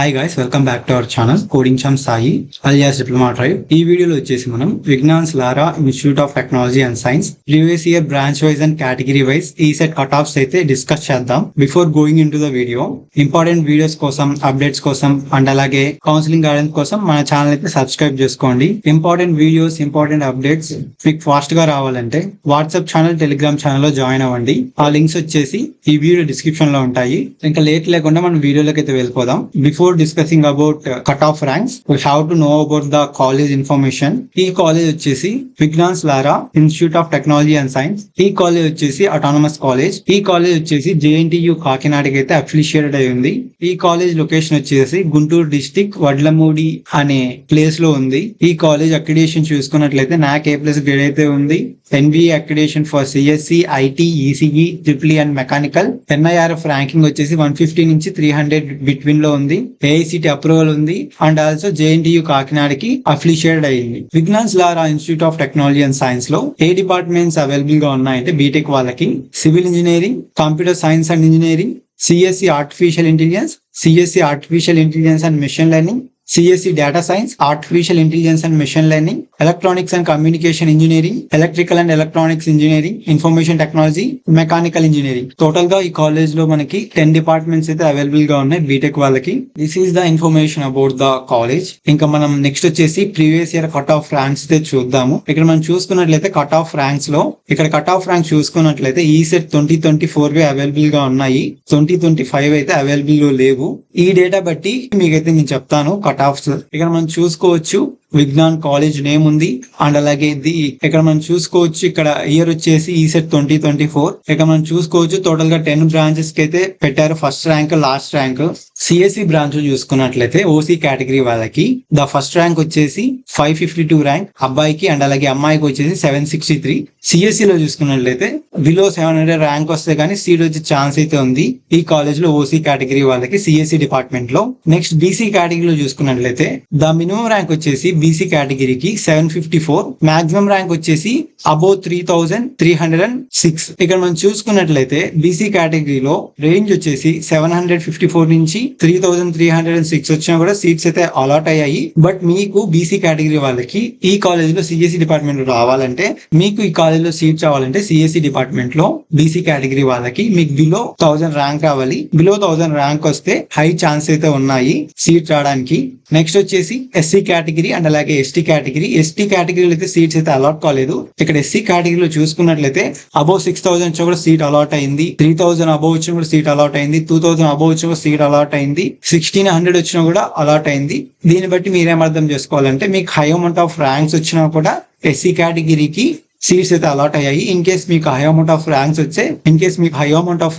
Hi guys, welcome back to our channel coding చామ్ Sai alias diploma drive. ఈ వీడియోలో వచ్చేసి మనం Vignan's Lara institute of technology and science previous year branch wise and category wise ECET cut offs అయితే discuss చేద్దాం. Before going in to the video, important videos కోసం, updates కోసం and అలాగే కౌన్సిలింగ్ గైడెన్స్ కోసం మన ఛానల్ అయితే సబ్స్క్రైబ్ చేసుకోండి. Important videos, important updates మీకు ఫాస్ట్ గా రావాలంటే వాట్సాప్ ఛానల్, టెలిగ్రామ్ ఛానల్ లో జాయిన్ అవ్వండి. ఆ లింక్స్ వచ్చేసి ఈ వీడియో డిస్క్రిప్షన్ లో ఉంటాయి. ఇంకా లేట్ లేకుండా మనం వీడియోలోకి అయితే వెళ్ళిపోదాం. Before discussing about cut-off ranks, we have to know about the college information. ఈ కాలేజ్ వచ్చేసి Vignan's Lara institute of technology and science. ఈ కాలేజ్ వచ్చేసి అటానమస్ కాలేజ్. ఈ కాలేజ్ వచ్చేసి JNTU కాకినాడకి అయితే అఫిలియేటెడ్ అయి ఉంది. ఈ కాలేజ్ లొకేషన్ వచ్చేసి గుంటూరు డిస్టిక్ వడ్లమూడి అనే ప్లేస్ లో ఉంది. ఈ కాలేజ్ అక్రిడియేషన్ చూసుకున్నట్లయితే NAC A+ గ్రేడ్ అయితే ఉంది. NVA accreditation for CSE, IT, ECE, EEE and mechanical. NIRF ranking వచ్చేసి 150 నుంచి 300 బిట్వీన్ లో ఉంది. AICTE అప్రూవల్ ఉంది అండ్ ఆల్సో JNTU కాకినాడకి అఫిలియేటెడ్ అయింది. Vignan's Lara institute of technology and science లో ఏ డిపార్ట్మెంట్స్ అవైలబుల్ గా ఉన్నాయంటే బీటెక్ వాళ్ళకి civil engineering, computer science and engineering, CSE artificial intelligence, CSE artificial intelligence and machine learning, CSE Data Science, Artificial Intelligence and Machine Learning, Electronics and Communication Engineering, Electrical and Electronics Engineering, Information Technology, Mechanical Engineering. Total గా ఈ college లో మనకి 10 departments అయితే available గా ఉన్నాయి BTech వాళ్ళకి. This is the information about the college. ఇంకా మనం నెక్స్ట్ వచ్చేసి previous year cut off ranks అయితే చూద్దాము. ఇక్కడ మనం చూసుకున్నట్లయితే కట్ ఆఫ్ ర్యాంక్స్ లో ఇక్కడ కట్ ఆఫ్ ర్యాంక్స్ చూసుకున్నట్లయితే ఈ సెట్ 2024 అవైలబుల్ గా ఉన్నాయి. 2025 అయితే అవైలబుల్ లో లేవు. ఈ డేటా బట్టి మీకైతే నేను చెప్తాను కట్ ఆఫ్స్. ఇక్కడ మనం చూసుకోవచ్చు విజ్ఞాన్ కాలేజ్ నేమ్ ఉంది అండ్ అలాగే ఇక్కడ మనం చూసుకోవచ్చు ఇక్కడ ఇయర్ వచ్చేసి ఈ సెట్ 2024. ఇక్కడ మనం చూసుకోవచ్చు టోటల్ గా 10 బ్రాంచెస్ కి అయితే పెట్టారు. First rank, last rank. CSE branch చూసుకున్నట్లయితే OC కేటగిరీ వాళ్ళకి ద ఫస్ట్ ర్యాంక్ వచ్చేసి 552 ర్యాంక్ అబ్బాయికి అండ్ అలాగే అమ్మాయికి వచ్చేసి 763. CSE లో చూసుకున్నట్లయితే బిలో 700 ర్యాంక్ వస్తే కానీ సీట్ వచ్చే ఛాన్స్ అయితే ఉంది ఈ కాలేజ్ లో OC కేటగిరీ వాళ్ళకి CSE డిపార్ట్మెంట్ లో. నెక్స్ట్ BC కేటగిరీలో చూసుకున్నట్లయితే ద మినిమం ర్యాంక్ వచ్చేసి BC కేటగిరీకి 754, మాక్సిమం ర్యాంక్ వచ్చేసి అబౌవ్ 3306. ఇక్కడ మనం చూసుకున్నట్లయితే BC కేటగిరీలో రేంజ్ వచ్చేసి 754 నుంచి 3306 వచ్చినా కూడా సీట్స్ అయితే అలాట్ అయ్యాయి. బట్ మీకు BC కేటగిరీ వాళ్ళకి ఈ కాలేజ్ లో CSE డిపార్ట్మెంట్ రావాలంటే, మీకు ఈ కాలేజ్ లో సీట్స్ రావాలంటే CSE డిపార్ట్మెంట్ లో BC కేటగిరీ వాళ్ళకి మీకు బిలో 1000 ర్యాంక్ రావాలి. బిలో 1000 ర్యాంక్ వస్తే హై ఛాన్స్ అయితే ఉన్నాయి సీట్ రావడానికి. నెక్స్ట్ వచ్చేసి SC కేటగిరీ అండ్ అలాగే ST కేటగిరీ. ST కేటగిరీలో అయితే సీట్స్ అయితే అలాట్ కాలేదు. ఇక్కడ SC కేటగిరీలో చూసుకున్నట్లయితే అబౌవ్ 6000 వచ్చినా కూడా సీట్ అలాట్ అయింది. 3000 అబౌవ్ వచ్చినా కూడా సీట్ అలాట్ అయింది. 2000 అబౌవ్ వచ్చినా కూడా సీట్ అలాట్ అయింది. 1600 వచ్చినా కూడా అలాట్ అయింది. దీన్ని బట్టి మీరేం అర్థం చేసుకోవాలంటే మీకు హై అమౌంట్ ఆఫ్ ర్యాంక్స్ వచ్చినా కూడా SC కేటగిరీకి సీట్స్ అయితే అలాట్ అయ్యాయి. ఇన్ కేస్ మీకు హై అమౌంట్ ఆఫ్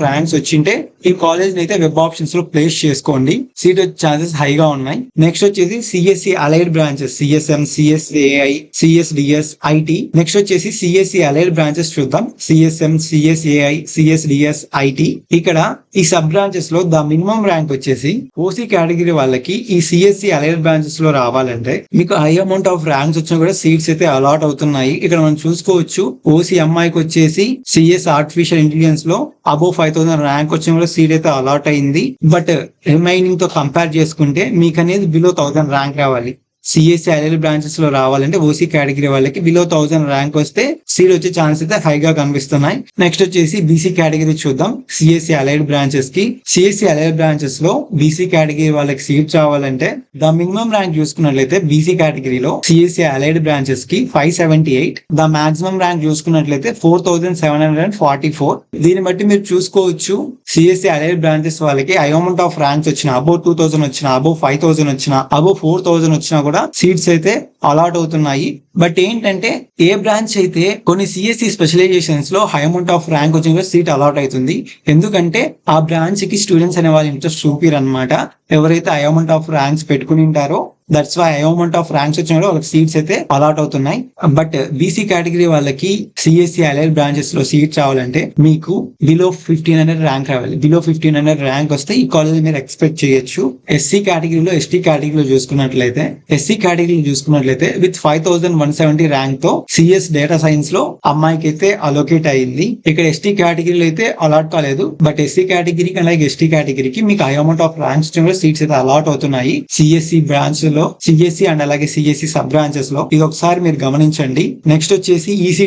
ర్యాంక్స్ వచ్చింటే ఈ కాలేజ్ అయితే వెబ్ ఆప్షన్స్ లో ప్లేస్ చేసుకోండి. సీట్ వచ్చే ఛాన్సెస్ హైగా ఉన్నాయి. నెక్స్ట్ వచ్చేసి CSE allied branches CSM, CSAI, CSDS, IT. Next వచ్చేసి CSE అలైడ్ బ్రాంచెస్ చూద్దాం. CSM, CSAI, CSDS, IT. ఇక్కడ ఈ సబ్ బ్రాంచెస్ లో ద మినిమం ర్యాంక్ వచ్చేసి OC కేటగిరీ వాళ్ళకి ఈ CSE అలైడ్ బ్రాంచెస్ లో రావాలంటే మీకు హై అమౌంట్ ఆఫ్ ర్యాంక్స్ వచ్చినా కూడా సీట్స్ అయితే అలాట్ అవుతున్నాయి. ఇక్కడ మనం చూసుకోవచ్చు OC అమ్మాయికి వచ్చేసి CS ఆర్టిఫిషియల్ ఇంటెలిజెన్స్ లో అబౌవ్ 5000 ర్యాంక్ వచ్చిన కూడా సీట్ అయితే అలాట్ అయింది. బట్ రిమైనింగ్ తో కంపేర్ చేసుకుంటే మీకు అనేది బిలో 1000 ర్యాంక్ రావాలి. CSE అలైడ్ బ్రాంచెస్ లో రావాలంటే OC కేటగిరీ వాళ్ళకి బిలో 1000 ర్యాంక్ వస్తే సీట్ వచ్చే ఛాన్స్ అయితే హైగా కనిపిస్తున్నాయి. నెక్స్ట్ వచ్చేసి BC కేటగిరీ చూద్దాం. CSE అలైడ్ బ్రాంచెస్ కి CSE అలైడ్ బ్రాంచెస్ లో BC కేటగిరీ వాళ్ళకి సీట్స్ రావాలంటే ద మినిమం ర్యాంక్ చూసుకున్నట్లయితే BC కేటగిరీలో CSE అలైడ్ బ్రాంచెస్ కి 578, ద మాక్సిమం ర్యాంక్ చూసుకున్నట్లయితే 4744. దీన్ని బట్టి మీరు చూసుకోవచ్చు CSE అలైడ్ బ్రాంచెస్ వాళ్ళకి హై అమౌంట్ ఆఫ్ ర్యాంక్స్ వచ్చిన అబౌవ్ 2000 వచ్చిన, అబౌవ్ 5000 వచ్చిన, అబౌవ్ 4000 వచ్చినా కూడా సీట్స్ అయితే అలాట్ అవుతున్నాయి. బట్ ఏంటంటే ఏ బ్రాంచ్ అయితే కొన్ని CSE స్పెషలైజేషన్స్ లో హై అమౌంట్ ఆఫ్ ర్యాంక్ వచ్చిన సీట్ అలాట్ అవుతుంది. ఎందుకంటే ఆ బ్రాంచ్ కి స్టూడెంట్స్ అనే వాళ్ళు ఇంట్రెస్ట్ చూపిరు అనమాట. ఎవరైతే హై అమౌంట్ ఆఫ్ ర్యాంక్స్ పెట్టుకుని ఉంటారో that's why high amount of ranks వచ్చిన వాళ్ళకి సీట్స్ అయితే అలాట్ అవుతున్నాయి. బట్ BC కేటగిరీ వాళ్ళకి CSE అలైడ్ బ్రాంచెస్ లో సీట్స్ రావాలంటే మీకు బిలో 1500 ర్యాంక్ రావాలి. బిలో 1500 ర్యాంక్ వస్తే ఈ కాలేజ్ మీరు ఎక్స్పెక్ట్ చేయొచ్చు. SC కేటగిరీలో, ST కేటగిరీలో చూసుకున్నట్లయితే SC కేటగిరీలో చూసుకున్నట్లయితే విత్ 5170 ర్యాంక్ తో సిఎస్ డేటా సైన్స్ లో అమ్మాయికి అయితే అలోకేట్ అయింది. ఇక్కడ ఎస్టీ కేటగిరీలో అయితే అలాట్ కాలేదు, బట్ ఎస్సీ కేటగిరీకి అలాగే ఎస్టీ కేటగిరీకి మీకు high amount of ranks seats అయితే అలాట్ అవుతున్నాయి సిఎస్సి బ్రాంచ్ లో, సిఎస్సి అండ్ అలాగే సిఎస్సి సబ్ బ్రాంచెస్ లో. ఇది ఒకసారి మీరు గమనించండి. నెక్స్ట్ వచ్చేసి ఈసీ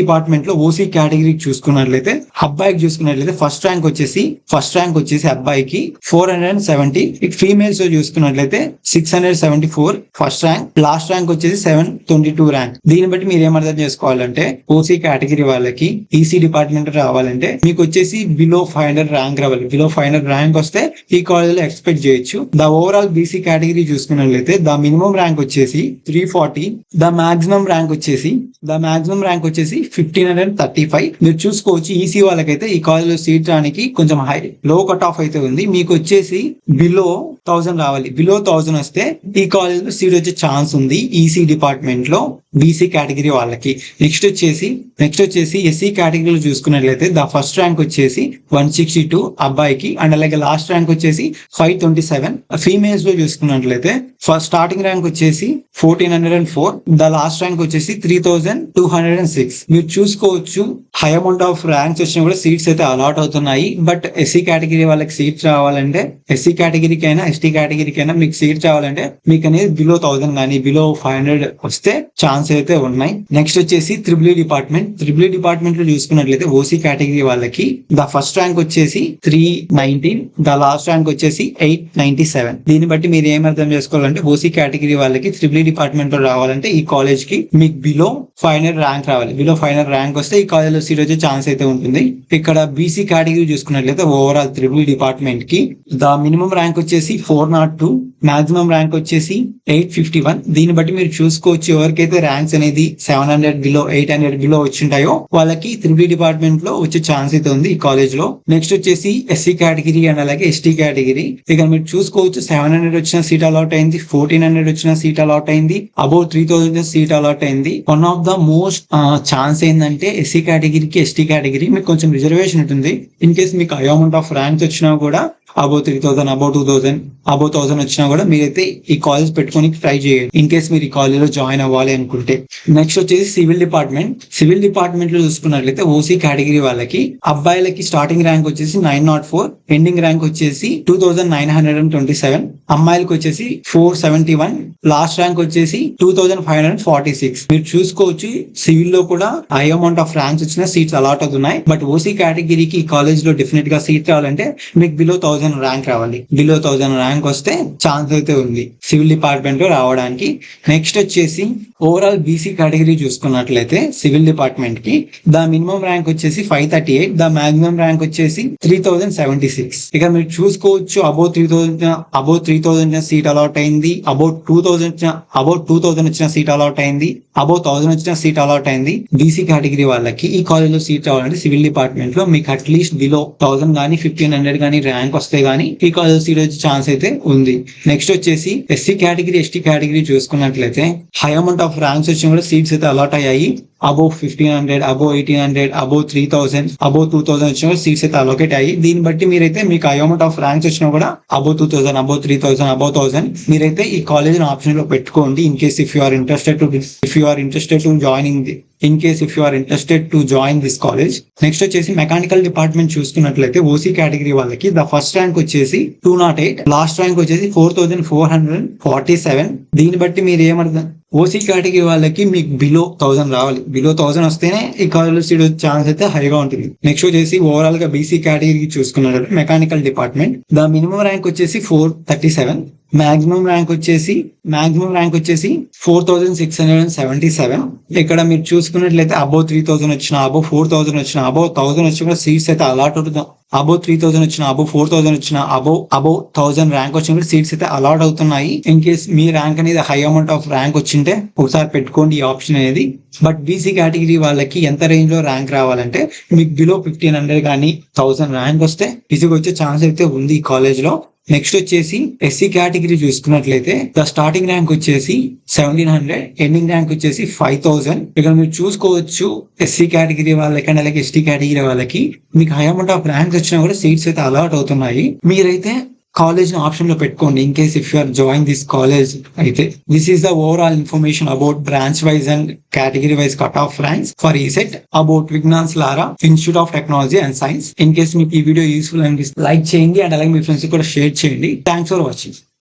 డిపార్ట్మెంట్ లో ఓసీ కేటగిరీ చూసుకున్నట్లయితే అబ్బాయికి చూసుకున్నట్లయితే ఫస్ట్ ర్యాంక్ వచ్చేసి అబ్బాయికి 470. ఫీమేల్స్ లో చూసుకున్నట్లయితే 674 ఫస్ట్ ర్యాంక్, లాస్ట్ ర్యాంక్ వచ్చేసి 722 ర్యాంక్. దీన్ని బట్టి మీరు ఏం అర్థం చేసుకోవాలంటే ఓసీ కేటగిరీ వాళ్ళకి ఈసీ డిపార్ట్మెంట్ రావాలంటే మీకు వచ్చేసి బిలో 500 ర్యాంక్ రావాలి. బిలో 500 ర్యాంక్ వస్తే ఈ కాలేజ్ లో ఎక్స్పెక్ట్ చేయొచ్చు. ద ఓవరాల్ బీసీ కేటగిరీ చూసుకున్నట్లయితే ద మినిమం ర్యాంక్ వచ్చేసి 340, ద మాక్సిమం ర్యాంక్ వచ్చేసి 1535. మీరు చూసుకోవచ్చు ఈసీ వాళ్ళకైతే ఈ కాలేజ్ లో సీట్ రానికి కొంచెం హై లో కట్ ఆఫ్ అయితే ఉంది. మీకు వచ్చేసి బిలో 1000 రావాలి. బిలో 1000 వస్తే ఈ కాలేజ్ లో సీట్ వచ్చే ఛాన్స్ ఉంది ఈసీ డిపార్ట్మెంట్ లో బీసీ కేటగిరీ వాళ్ళకి. నెక్స్ట్ వచ్చేసి ఎస్సీ కేటగిరీలో చూసుకున్నట్లయితే ద ఫస్ట్ ర్యాంక్ వచ్చేసి 162 అబ్బాయికి అండ్ అలాగే లాస్ట్ ర్యాంక్ వచ్చేసి 527. ఫీమేల్స్ లో చూసుకున్నట్లయితే ఫస్ట్ స్టార్టింగ్ ర్యాంక్ వచ్చేసి 1404, ద లాస్ట్ ర్యాంక్ వచ్చేసి 3206. మీరు చూసుకోవచ్చు హై అమౌంట్ ఆఫ్ ర్యాంక్స్ వచ్చినా కూడా సీట్స్ అయితే అలాట్ అవుతున్నాయి. బట్ ఎస్సీ కేటగిరీ వాళ్ళకి సీట్స్ రావాలంటే, ఎస్సీ కేటగిరీకి అయినా ఎస్టీ కేటగిరీకి అయినా మీకు సీట్స్ రావాలంటే మీకు అనేది బిలో 1000 కానీ బిలో 500 వస్తే ఛాన్స్ అయితే ఉన్నాయి. నెక్స్ట్ వచ్చేసి త్రిబుల్ డిపార్ట్మెంట్ లో చూసుకున్నట్లయితే ఓసీ కేటగిరీ వాళ్ళకి ద ఫస్ట్ ర్యాంక్ వచ్చేసి 319, ద లాస్ట్ ర్యాంక్ వచ్చేసి 897. దీన్ని బట్టి మీరు ఏం అర్థం చేసుకోవాలంటే ఓసీ కేటగిరీ వాళ్ళకి త్రిబుల్ డిపార్ట్మెంట్ లో రావాలంటే ఈ కాలేజ్ కి మీకు బిలో 500 ర్యాంక్ రావాలి. బిలో 500 ర్యాంక్ వస్తే ఈ కాలేజ్ లో సీట్ వచ్చే ఛాన్స్ అయితే ఉంటుంది. ఇక్కడ బీసీ కేటగిరీ చూసుకున్నట్లయితే ఓవరాల్ త్రిబుల్ డిపార్ట్మెంట్ కి ద మినిమం ర్యాంక్ వచ్చేసి 402, మాక్సిమం ర్యాంక్ వచ్చేసి 851. దీన్ని బట్టి మీరు చూసుకోవచ్చు ఎవరికైతే ర్యాంక్స్ అనేది 700 బిలో 800 బిలో వచ్చింటాయో వాళ్ళకి త్రిబుల్ డిపార్ట్మెంట్ లో వచ్చే ఛాన్స్ అయితే ఉంది ఈ కాలేజ్ లో. నెక్స్ట్ వచ్చేసి ఎస్సీ కేటగిరీ అండ్ అలాగే ఎస్టీ కేటగిరీ. ఇక్కడ మీరు చూసుకోవచ్చు 700 వచ్చిన సీట్ అలాట్ అయింది, 1400 వచ్చిన సీట్ అలాట్ అయింది, అబౌవ్ 3000 సీట్ అలాట్ అయింది. One of the most chance ఏంటంటే ఎస్సీ కేటగిరీకి ఎస్టీ కేటగిరీ మీకు కొంచెం రిజర్వేషన్ ఉంటుంది. ఇన్ కేస్ మీకు హై అమౌంట్ ఆఫ్ ర్యాంక్స్ వచ్చినా కూడా అబౌవ్ 3000, అబౌవ్ 2000, అబౌవ్ 1000 వచ్చినా కూడా మీరైతే ఈ కాలేజ్ పెట్టుకొని ట్రై చేయండి ఇన్ కేస్ మీరు ఈ కాలేజ్ లో జాయిన్ అవ్వాలి అనుకుంటే. నెక్స్ట్ వచ్చేసి సివిల్ డిపార్ట్మెంట్ లో చూసుకున్నట్లయితే ఓసీ కేటగిరీ వాళ్ళకి అబ్బాయిలకి స్టార్టింగ్ ర్యాంక్ వచ్చేసి 904, ఎండింగ్ ర్యాంక్ వచ్చేసి 2927, అమ్మాయిలకి వచ్చేసి 471, లాస్ట్ ర్యాంక్ వచ్చేసి 2546. మీరు చూసుకోవచ్చు సివిల్ లో కూడా హై అమౌంట్ ఆఫ్ ర్యాంక్స్ వచ్చిన సీట్స్ అలాట్ అవుతున్నాయి. బట్ ఓసీ కేటగిరీకి ఈ కాలేజ్ లో డెఫినెట్ గా సీట్ రావాలంటే మీకు బిలో 1000 ర్యాంక్ రావాలి. బిలో 1000 ర్యాంక్ వస్తే ఛాన్స్ అయితే ఉంది సివిల్ డిపార్ట్మెంట్ లో రావడానికి. నెక్స్ట్ వచ్చేసి ఓవరాల్ బీసీ కేటగిరీ చూసుకున్నట్లయితే సివిల్ డిపార్ట్మెంట్ కి ద మినిమం ర్యాంక్ వచ్చేసి 538, ద మాక్సిమం ర్యాంక్ వచ్చేసి 3076. ఇక మీరు చూసుకోవచ్చు అబౌవ్ 3000 సీట్ అలాట్ అయింది, అబౌవ్ 2000 వచ్చిన సీట్ అలాట్ అయింది, అబౌవ్ 1000 వచ్చిన సీట్ అలాట్ అయింది. బీసీ కేటగిరీ వాళ్ళకి ఈ కాలేజ్ లో సీట్ రావాలంటే సివిల్ డిపార్ట్మెంట్ లో మీకు అట్లీస్ట్ బిలో 1000 కానీ 1500 కానీ ర్యాంక్ వస్తే గానీ ఈ కాలేజ్ సీట్ వచ్చే ఛాన్స్ అయితే ఉంది. నెక్స్ట్ వచ్చేసి ఎస్సీ కేటగిరీ ఎస్టీ కేటగిరీ చూసుకున్నట్లయితే హై అమౌంట్ ఆఫ్ ర్యాంక్స్ వచ్చిన కూడా సీట్స్ అయితే అలాట్ అయ్యాయి. అబౌవ్ 1500, అబౌవ్ 1800, అబౌవ్ 3000, అబౌవ్ 2000 వచ్చిన సీట్స్ అయితే అలోకేట్ అయ్యి. దీన్ని బట్టి మీరైతే మీకు హై అమౌంట్ ఆఫ్ ర్యాంక్స్ వచ్చినా కూడా అబౌవ్ 2000, అబౌవ్ 3000, అబౌవ్ 1000 మీరైతే ఈ కాలేజ్ ఆప్షన్ లో పెట్టుకోండి. In case if you are interested to join this college. Next వచ్చేసి మెకానికల్ డిపార్ట్మెంట్ చూసుకున్నట్లయితే ఓసీ కేటగిరీ వాళ్ళకి ద ఫస్ట్ ర్యాంక్ వచ్చేసి 208, లాస్ట్ ర్యాంక్ వచ్చేసి 4447. దీన్ని బట్టి మీరు ఏమర్థం ఓసీ కేటగిరీ వాళ్ళకి మీకు బిలో 1000 రావాలి. బిలో 1000 వస్తేనే ఈ కాలేజ్ సీట్ వచ్చే ఛాన్స్ అయితే హైగా ఉంటుంది. నెక్స్ట్ వచ్చేసి ఓవరాల్ గా బీసీ కేటగిరీ చూసుకున్నట్లయితే mechanical department the minimum rank వచ్చేసి 437, మాక్సిమం ర్యాంక్ వచ్చేసి 4677. ఇక్కడ మీరు చూసుకున్నట్లయితే అబౌవ్ 3000 వచ్చిన, అబౌవ్ 4000 వచ్చిన, అబౌవ్ 1000 వచ్చిన సీట్స్ అయితే అలాట్ అవుతుంది. అబౌవ్ 3000 వచ్చిన, అబౌవ్ 4000 వచ్చిన, అబౌవ్ 1000 ర్యాంక్ వచ్చిన సీట్స్ అయితే అలాట్ అవుతున్నాయి. ఇన్ కేస్ మీ ర్యాంక్ అనేది హై అమౌంట్ ఆఫ్ ర్యాంక్ వచ్చింటే ఒకసారి పెట్టుకోండి ఈ ఆప్షన్ అనేది. బట్ బీసీ కేటగిరీ వాళ్ళకి ఎంత రేంజ్ లో ర్యాంక్ రావాలంటే మీకు బిలో 1500 కానీ 1000 ర్యాంక్ వస్తే ఈజీగా వచ్చే ఛాన్స్ అయితే ఉంది ఈ కాలేజ్ లో. నెక్స్ట్ వచ్చేసి ఎస్సీ కేటగిరీ చూసుకున్నట్లయితే ద స్టార్టింగ్ ర్యాంక్ వచ్చేసి 1700, ఎండింగ్ ర్యాంక్ వచ్చేసి 5000. ఇక్కడ మీరు చూసుకోవచ్చు ఎస్సీ కేటగిరీ వాళ్ళకి అండ్ అలాగే ఎస్టీ కేటగిరీ వాళ్ళకి మీకు హై అమౌంట్ ఆఫ్ ర్యాంక్స్ వచ్చినా కూడా సీట్స్ అయితే అలాట్ అవుతున్నాయి. మీరైతే కాలేజ్ ని ఆప్షన్ లో పెట్టుకోండి in case if you are join this college అయితే. This is the overall information about branch wise and category wise cut off ranks for ECET about Vignan's Lara institute of technology and science. In case మీకు ఈ video useful అనిపిస్తే like చేయండి and అలాగే మీ friends కూడా share చేయండి. Thanks for watching.